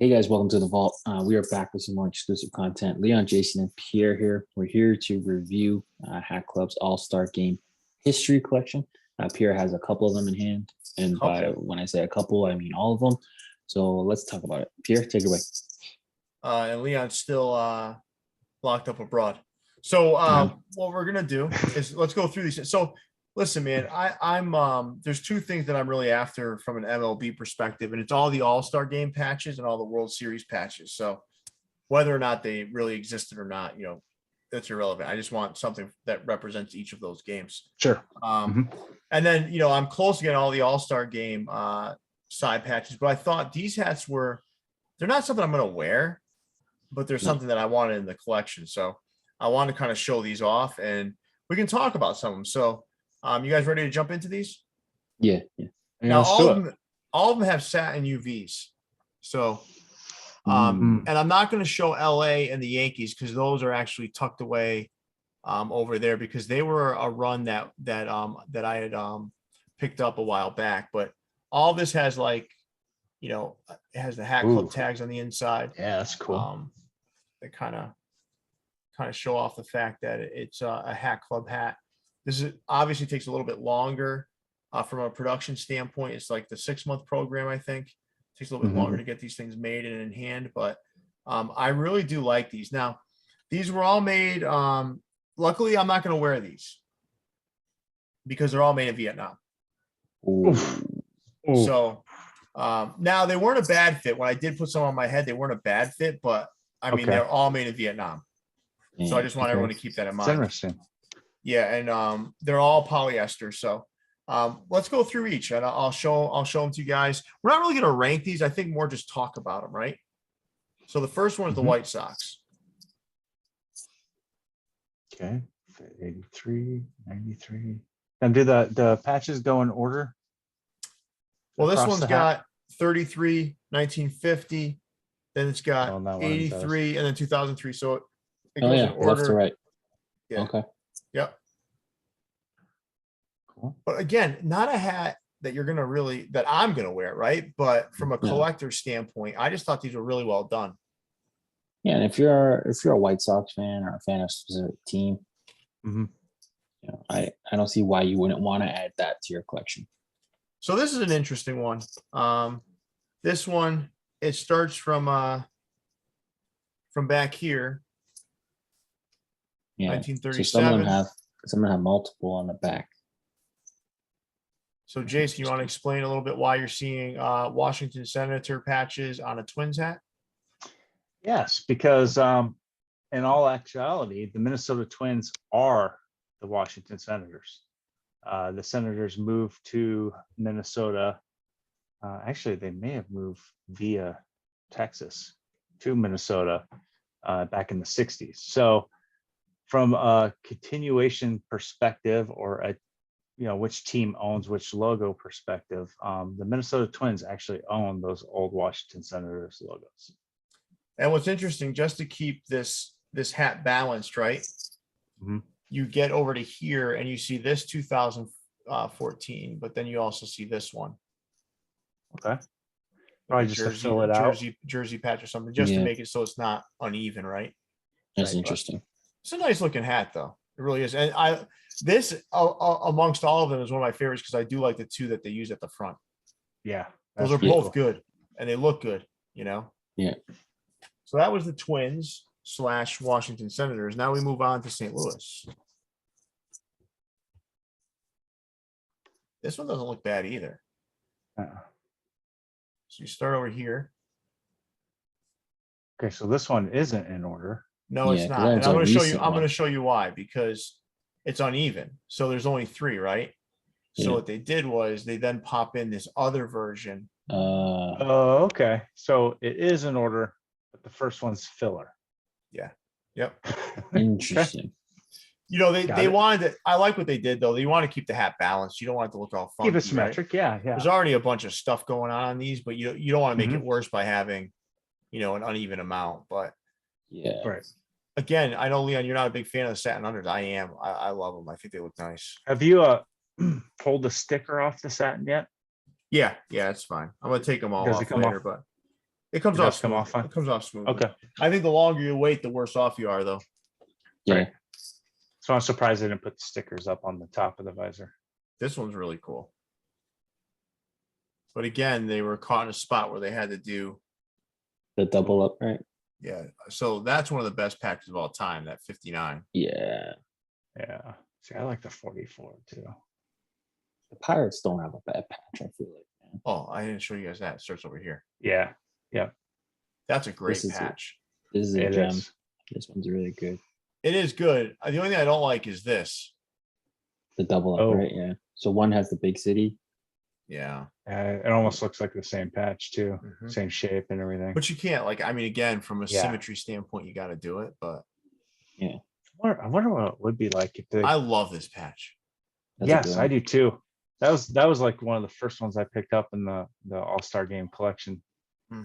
Hey guys, welcome to the vault. We are back with some more exclusive content. Leon, Jason, and Pierre here. We're here to review Hack Club's All-Star Game History Collection. Pierre has a couple of them in hand, and by when I say a couple, I mean all of them. So let's talk about it. Pierre, take it away. And Leon's still locked up abroad. So what we're gonna do is let's go through these. So listen, man, I'm there's two things that I'm really after from an MLB perspective, and it's all the All-Star Game patches and all the World Series patches. So whether or not they really existed or not, that's irrelevant. I just want something that represents each of those games. Sure. And then I'm close to getting all the All-Star Game side patches, but I thought these hats they're not something I'm gonna wear, but there's something that I wanted in the collection. So I want to kind of show these off and we can talk about some of them. So you guys ready to jump into these? Yeah. Now all of them have satin UVs. So and I'm not going to show LA and the Yankees because those are actually tucked away over there because they were a run that I had picked up a while back. But all this has it has the Hack Club tags on the inside. Yeah, that's cool. They kind of show off the fact that it's a Hack Club hat. This obviously takes a little bit longer from a production standpoint. It's like the 6-month program, I think. It takes a little bit longer to get these things made and in hand, but I really do like these. Now, these were all made. Luckily, I'm not going to wear these because they're all made in Vietnam. So now they weren't a bad fit. When I did put some on my head, they weren't a bad fit, but I mean, they're all made in Vietnam. So I just want everyone to keep that in mind. It's interesting. Yeah, and they're all polyester. So let's go through each, and I'll show them to you guys. We're not really going to rank these. I think more just talk about them, right? So the first one is the White Sox. Okay, 83, 93. And do the patches go in order? Well, this one's got 33, 1950. Then it's got 83 and then 2003. So it goes in order. Left to right. Yeah. Okay. Yep. Cool. But again, not a hat that I'm gonna wear, right? But from a collector standpoint, I just thought these were really well done. Yeah, and if you're a White Sox fan or a fan of a specific team, I don't see why you wouldn't want to add that to your collection. So this is an interesting one. This one, it starts from back here. Yeah. 1937. So some of them have multiple on the back. So Jason, you want to explain a little bit why you're seeing Washington Senator patches on a Twins hat? Yes, because in all actuality, the Minnesota Twins are the Washington Senators. The Senators moved to Minnesota. Actually, they may have moved via Texas to Minnesota back in the 60s. So from a continuation perspective or which team owns which logo perspective, the Minnesota Twins actually own those old Washington Senators logos. And what's interesting, just to keep this hat balanced, right? You get over to here and you see this 2014, but then you also see this one. Okay. Probably just to fill it out. Jersey patch or something, just to make it so it's not uneven, right? That's interesting. It's a nice looking hat, though. It really is. And this amongst all of them is one of my favorites because I do like the two that they use at the front. Yeah. Those are both good and they look good, Yeah. So that was the Twins / Washington Senators. Now we move on to St. Louis. This one doesn't look bad either. So you start over here. Okay, so this one isn't in order. No, it's not. And I'm going to show you. I'm going to show you why, because it's uneven. So there's only 3, right? So what they did was they then pop in this other version. Oh, okay. So it is in order, but the first one's filler. Yeah. Yep. Interesting. They wanted to. I like what they did though. They want to keep the hat balanced. You don't want it to look all funky. Keep it symmetric. Right? Yeah. There's already a bunch of stuff going on these, but you don't want to make it worse by having, an uneven amount. But yeah. Right. Again, I know Leon, you're not a big fan of the satin unders. I am. I love them. I think they look nice. Have you pulled the sticker off the satin yet? Yeah, it's fine. I'm gonna take them all off later, but It comes It off does come smooth. off fine? It comes off smooth. Okay. I think the longer you wait, the worse off you are, though. Yeah. Right. So I'm surprised they didn't put the stickers up on the top of the visor. This one's really cool. But again, they were caught in a spot where they had to do, The double up, right? yeah. So that's one of the best patches of all time, that 59. Yeah. Yeah. See, I like the 44 too. The Pirates don't have a bad patch, I feel like, man. Oh, I didn't show you guys that. It starts over here. Yeah, That's a great This is it. patch. This is a it gem. is. This one's really good. It is good. The only thing I don't like is this. The double up, Oh. right? Yeah. So one has the big city. Yeah. It almost looks like the same patch too, Mhm. same shape and everything. But you can't, like, I mean, again, from a Yeah. symmetry standpoint, you got to do it. But I wonder what it would be like if they. I love this patch. That's a good Yes, I one. do too. That was like one of the first ones I picked up in the All-Star Game collection.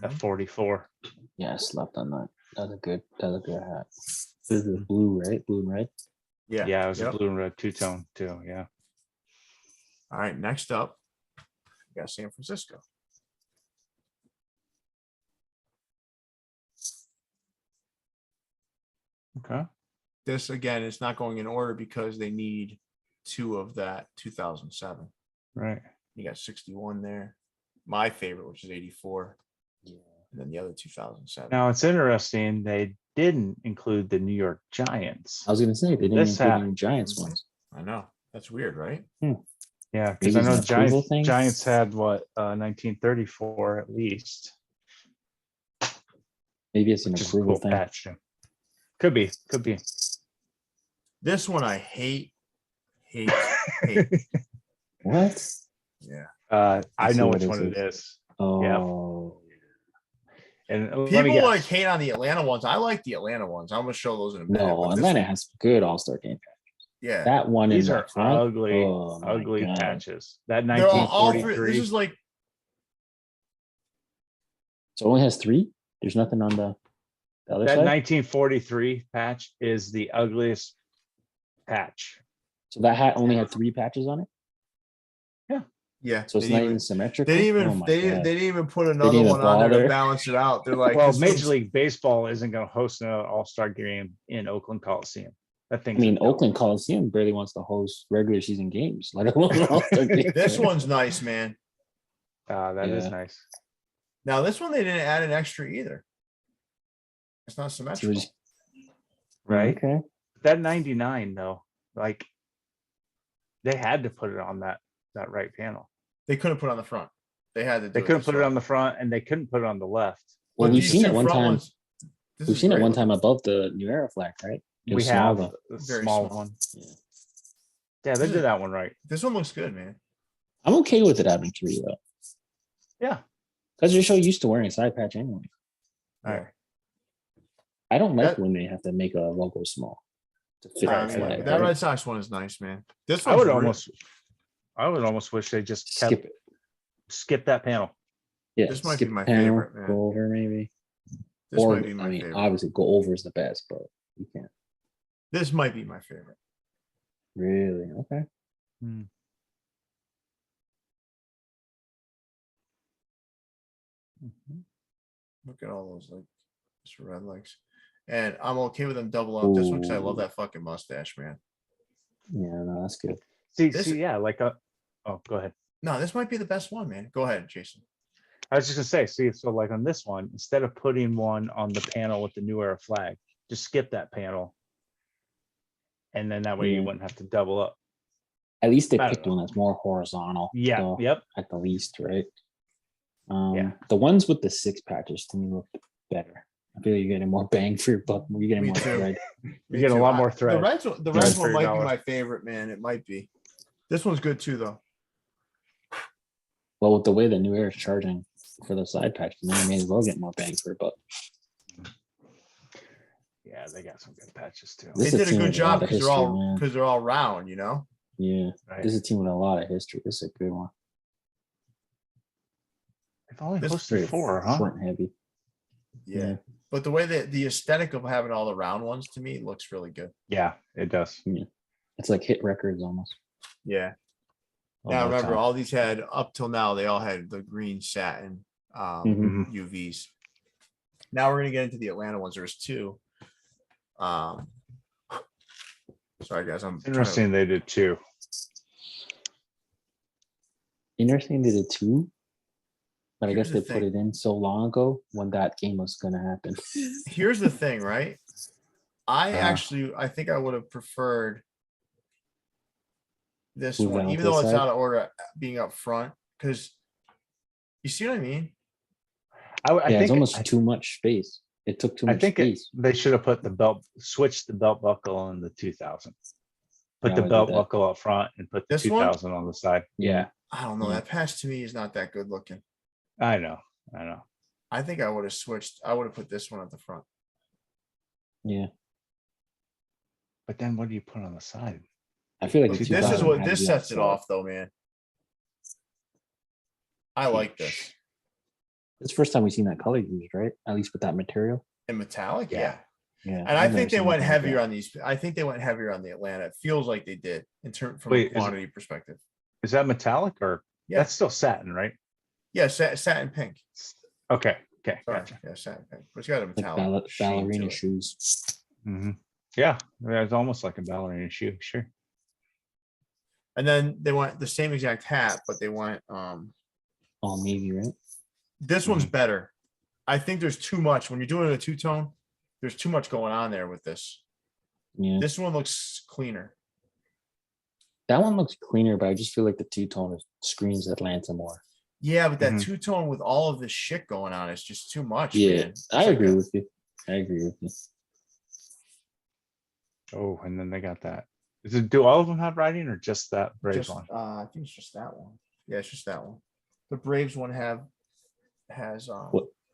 At Mhm. 44. Yeah, I slept on that. That's a good hat. This is blue, right? Blue and red. Yeah. Yeah, it was Yep. a blue and red two-tone too. Yeah. All right. Next up, we got San Francisco. Okay. This, again, is not going in order because they need 2 of that 2007. Right. You got 61 there. My favorite, which is 84. Yeah. And then the other 2007. Now it's interesting they didn't include the New York Giants. I was gonna say they didn't This include hat- any Giants ones. I know. That's weird, right? Yeah, because I Maybe know it's an approval thing? Giants had what 1934 at least, Maybe it's an which is a approval cool thing. patch. Too. Could be. This one I hate. Hate. What? Yeah. I see know what which this one it is. is. Oh, And let me People guess. like hate on the Atlanta ones. I like the Atlanta ones. I'm gonna show those in a minute. no, but this Atlanta one- has good All-Star game. yeah. That one These in are the front. ugly, Oh my ugly God. patches. That They're all three. 1943. This is like So it only has 3. There's nothing on the other That side. 1943 patch is the ugliest patch. So that hat only had 3 patches on it. yeah. So it's they not didn't even even, symmetrical. they didn't even Oh my they didn't God. they didn't even put another even one on there to bother. balance it out. They're like, Well, this Major one's- League Baseball isn't going to host an All-Star game in Oakland Coliseum. That I thing's mean, a joke. Oakland Coliseum barely wants to host regular season games, let alone an All-Star game. This one's nice, man. That is Yeah. nice. Now this one they didn't add an extra either. It's not So symmetrical. just- Right. Okay. That 99 though, like they had to put it on that right panel. They couldn't put it on the front. They had to. They couldn't put it on the front and they couldn't put it on the left. Well, But we've these seen two it one front time. ones- this We've is seen it great one looking. time above the New Era flag, right? It We was small, have though. a Very small small. one. Yeah. Yeah, they did that one right. This one looks good, man. I'm okay with it having 3 though, Yeah. because you're so used to wearing a side patch anyway. Yeah. I don't like That- when they have to make a logo small to fit Right, the flag. That right? Red Sox one is nice, man. This I one's would almost wish they just Skip it. skip that panel. Yeah, This might skip be my panel, favorite, man. Go over maybe. This Or might be my I mean, favorite. obviously, go over is the best, but you can't This might be my favorite. really. Okay. Look at all those like Mr. Red legs. And I'm okay with them double up this one because I love Ooh. that fucking mustache, man. Yeah, no, that's good. This- Yeah, like oh, go ahead. No, this might be the best one, man. Go ahead, Jason. I was just gonna say, see, so like on this one, instead of putting one on the panel with the New Era flag, just skip that panel. And then that way Yeah. you wouldn't have to double up. At least they I don't picked know. one that's more horizontal. Yeah, so yep. At the least, right? Yeah. The ones with the 6 patches to me look better. I feel you're getting more bang for your buck. You're getting Me more too. thread. You get a lot more The thread. Reds, the Yeah, Reds one $30. might be my favorite, man. It might be. This one's good too, though. Well, with the way the New Era is charging for the side patch, then you may as well get more bang for your buck. Yeah, they got some good patches too. This They is a did a team good with a lot job of because history, man. they're all round, you know. Yeah, Right. this is a team with a lot of history. This is a good one. They've only This- hosted 4, huh? Front heavy. Yeah. Yeah. But the way that the aesthetic of having all the round ones to me looks really good. Yeah, it does. It's like hit records almost. Yeah. All Now the remember, time. all these had up till now, they all had the green satin Mhm. UVs. Now we're gonna get into the Atlanta ones. There's two. Sorry guys, I'm trying to, Interesting. They did too. Interesting they did too. But I Here's guess the they put thing. it in so long ago when that game was gonna happen. here's the thing, right? I think I would have preferred this Move one, down even to the though it's side? out of order being up front, because you see what I mean? I Yeah, it's think almost too much space. It took too I much think space. they should have put the belt, switched the belt buckle in the 2000. Put Yeah, I the would belt do that. buckle up front and put the This one? 2000 on the side. Yeah. I don't know. Yeah. That patch to me is not that good looking. I know. I think I would have switched. I would have put this one at the front. Yeah. But then what do you put on the side? I feel like Look, the this is 2000 what had to this be on sets it side. off, though, man. I like this. It's the first time we've seen that color used, right? At least with that material. In metallic, Yeah. yeah. Yeah. And I I've never think they seen went nothing like heavier that. on these. I think they went heavier on the Atlanta. It feels like they did in term from Wait, a quantity perspective. Is that metallic or Yeah, that's still satin, right? yeah, satin pink. Okay. Sorry, Gotcha. yeah, satin pink. But it's got a Like metallic sheen to ballerina it. shoes. Yeah, it's almost like a ballerina shoe. Sure. And then they went the same exact hat, but they went All navy, right? this one's better. I think there's too much when you're doing a two-tone. There's too much going on there with this. Yeah. This one looks cleaner. That one looks cleaner, but I just feel like the two-tone screams Atlanta more. Yeah, but that Mhm. two-tone with all of this shit going on is just too much. Yeah, man. It's I like agree a- with you. I agree with you. Oh, and then they got that. Do all of them have writing or just that Braves just, one? I think it's just that one. Yeah, it's just that one. The Braves one has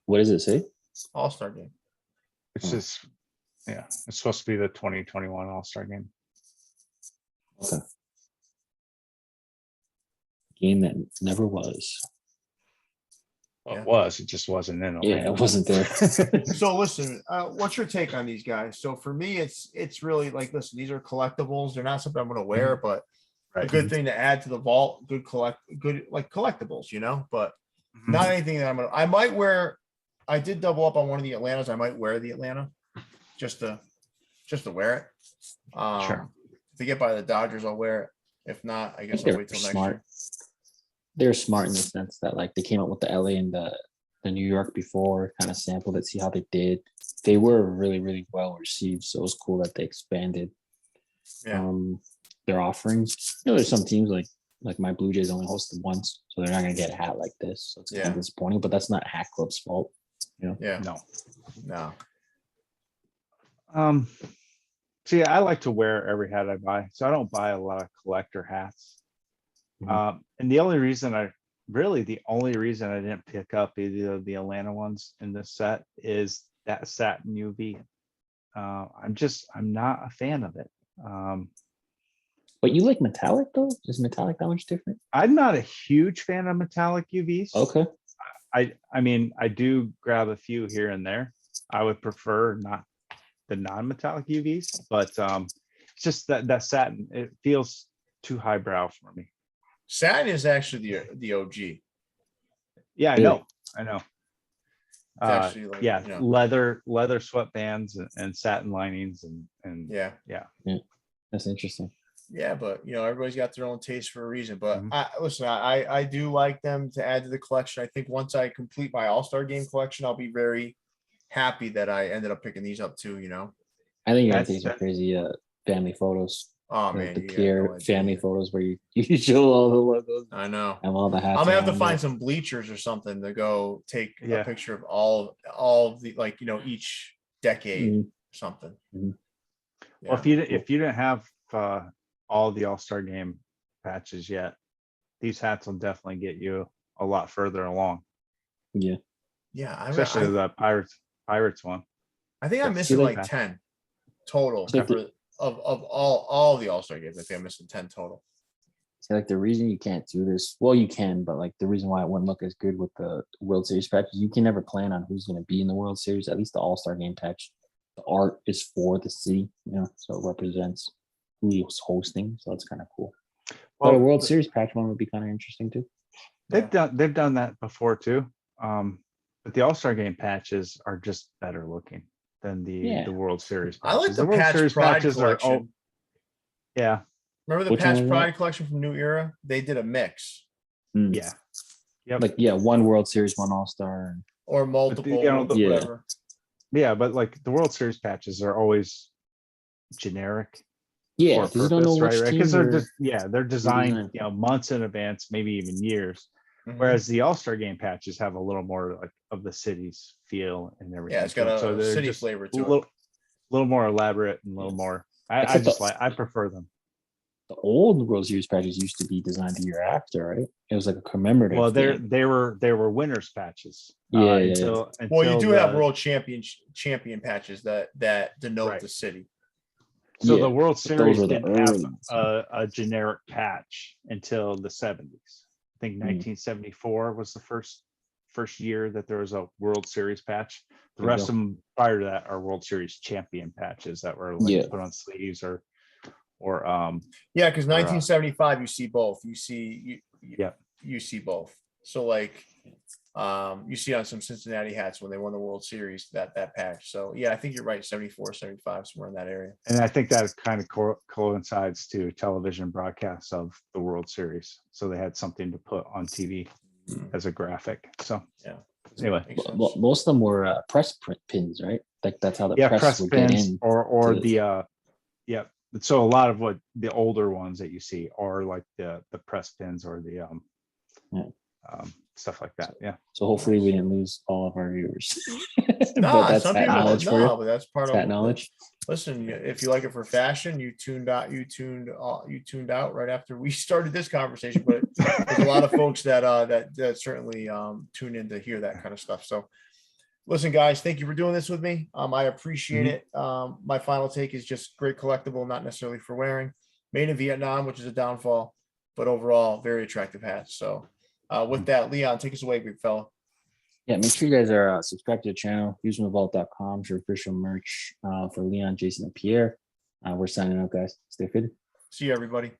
What does it say? All-Star game. It's just, yeah, it's supposed to be the 2021 All-Star game. Okay. Game that never was. Well, Yeah. it was, it just wasn't in. Yeah, it wasn't there. So listen, what's your take on these guys? So for me, it's really like, listen, these are collectibles. They're not something I'm going to wear, but a Right. good thing to add to the vault. Good like collectibles, you know. But not anything that I might wear. I did double up on one of the Atlantas. I might wear the Atlanta just to wear it. Sure. If they get by the Dodgers, I'll wear it. If not, I guess I'll they're wait till next smart. year. They're smart in the sense that like they came up with the LA and the New York before, kind of sampled it, see how they did. They were really, really well received. So it was cool that they expanded Yeah. their offerings. You know, there's some teams like my Blue Jays only hosted once, so they're not gonna get a hat like this. So it's kind Yeah. of disappointing, but that's not Hat Club's fault. You know? Yeah. No. No. See, I like to wear every hat I buy, so I don't buy a lot of collector hats. And the only reason I didn't pick up either of the Atlanta ones in this set is that satin UV. I'm not a fan of it. But you like metallic though? Is metallic that much different? I'm not a huge fan of metallic UVs. Okay. I mean, I do grab a few here and there. I would prefer not the non-metallic UVs, but it's just that satin, it feels too highbrow for me. Satin is actually the OG. Yeah, I Really? know. It's actually like, Yeah, you know, leather sweatbands and satin linings and yeah. That's interesting. Yeah, but you know, everybody's got their own taste for a reason. But Mhm. I do like them to add to the collection. I think once I complete my All-Star game collection, I'll be very happy that I ended up picking these up too, you know. I think you're gonna That's- take some crazy family photos. Oh Like man, the you got Pierre no idea. family photos where you show all the logos I know. and all the hats. I'm gonna have to around find it. some bleachers or something to go take Yeah. a picture of all of the, like, you know, each decade Mhm. or something. Mhm. Well, if you didn't have all the All-Star game patches yet, these hats will definitely get you a lot further along, Yeah. Yeah, especially the Pirates one. I think I'm That's missing really like 10 total It's like for, of all the All-Star games. I think I'm missing 10 total. See, like the reason you can't do this, well, you can, but like the reason why it wouldn't look as good with the World Series patch is you can never plan on who's going to be in the World Series. At least the All-Star game patch, the art is for the city, you know, so it represents who is hosting. So that's kind of cool. But a Well, World Series patch one would be kind of interesting too. they've done that before too. But the All-Star Game patches are just better looking than Yeah. the World Series I like patches. the World Patch Series Pride patches collection. yeah, Remember the Which one Patch was Pride that? collection from New Era? They did a mix Mm. yeah. Yep. Like, yeah, one World Series, one All-Star. or multiple, you know, Yeah. whatever. Yeah, but like the World Series patches are always generic Yeah, for a because you don't know purpose, which right? team Because they're they're just they're designed, designed. you know, months in advance, maybe even years. Mhm. Whereas the All-Star Game patches have a little more like of the city's feel and everything. Yeah, it's got to it. So a they're city just flavor a to it. little more elaborate and a little more. I Except just the- like I prefer them. The old World Series patches used to be designed the year after, right? It was like a commemorative. Well, thing. they were winners patches. Yeah, Until Well, you do have the- world champion patches that denote Right. the city. So Yeah, the World but those Series were the didn't have early ones. a generic patch until the 70s. I think Mm. 1974 was the first year that there was a World Series patch. The There you rest go. of them prior to that are World Series champion patches that were like Yeah. put on sleeves or Yeah, because 1975, you see both. You see Yeah. you see both. So like, you see on some Cincinnati hats when they won the World Series that patch. So yeah, I think you're right. 74, 75, somewhere in that area. and I think that kind of coincides to television broadcasts of the World Series. So they had something to put on TV as a graphic. So Yeah. anyway, Makes sense. Well, most of them were press print pins, right? Like that's how the yeah, press, press would get pins in. or to- the yeah. So a lot of what the older ones that you see are like the press pins or the stuff like that. Yeah. So hopefully we didn't lose all of our viewers. No, but that's some that people knowledge for no, you. but that's part That of knowledge. Listen, if you like it for fashion, you tuned out right after we started this conversation. But there's a lot of folks that certainly tune in to hear that kind of stuff. So listen, guys, thank you for doing this with me. I appreciate it. My final take is just great collectible, not necessarily for wearing. Made in Vietnam, which is a downfall, but overall very attractive hats. So with that, Leon, take us away, big fella. Yeah, make sure you guys are subscribed to the channel. UseMyVault.com for official merch for Leon, Jason, and Pierre. We're signing out, guys. Stay fitted. See you, everybody.